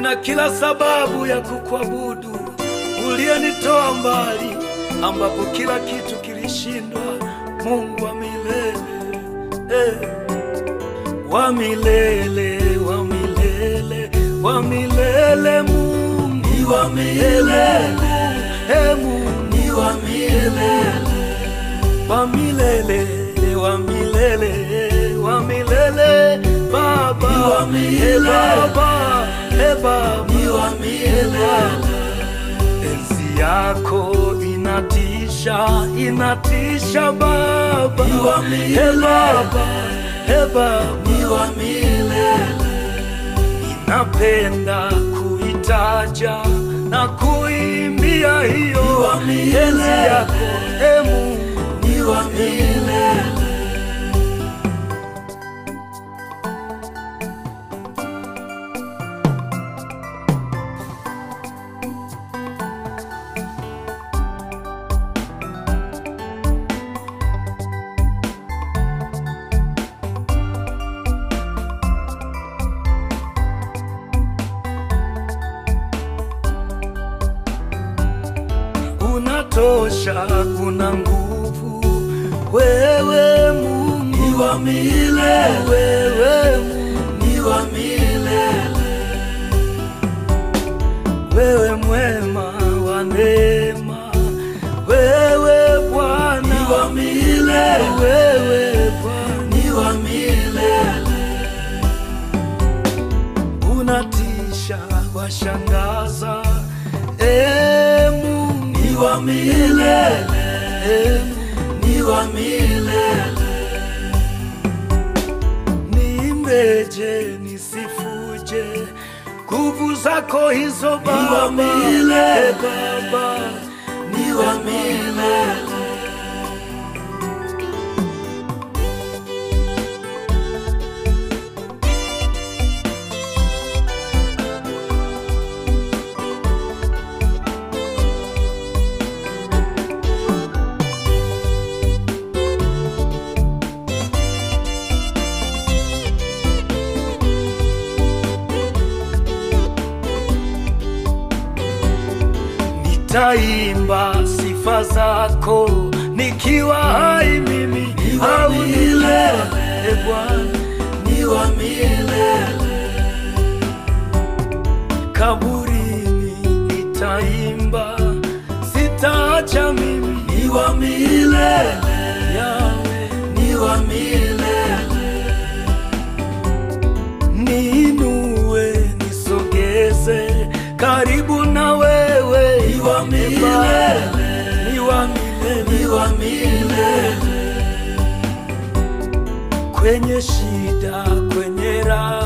nina kila sababu ya kukuabudu, uliyenitoa mbali ambapo kila kitu kilishindwa. Mungu wa milele, wa milele, wa milele, wa milele, Mungu ni wa milele, Mungu ni wa milele, wa milele, wa milele, wa milele, Baba ni wa milele, Baba, Baba ni wa milele. Enzi yako inatisha, inatisha Baba ni wa milele, Baba, Baba ni wa milele. Ninapenda kuitaja na kuimbia hiyo enzi yako, Mungu ni wa milele. Unatosha, kuna nguvu, wewe Mungu ni wa milele, wewe Mungu ni wa milele, wewe mwema wa neema, wewe Bwana ni wa milele, wewe Bwana ni wa milele. Unatisha, washangaza, ni wa milele, ni wa milele. Niimbeje, nisifuje nguvu zako hizo Baba, ni wa milele, Baba ni wa milele. Nitaimba sifa zako nikiwa hai mimi, au milele, Bwana ni wa milele. Kaburini nitaimba, sitaacha mimi, ni wa milele, Yawe ni wa milele. Niinue, nisogeze karibu na wewe, ni wa milele, ni wa milele, ni wa milele. Kwenye shida, kwenye raha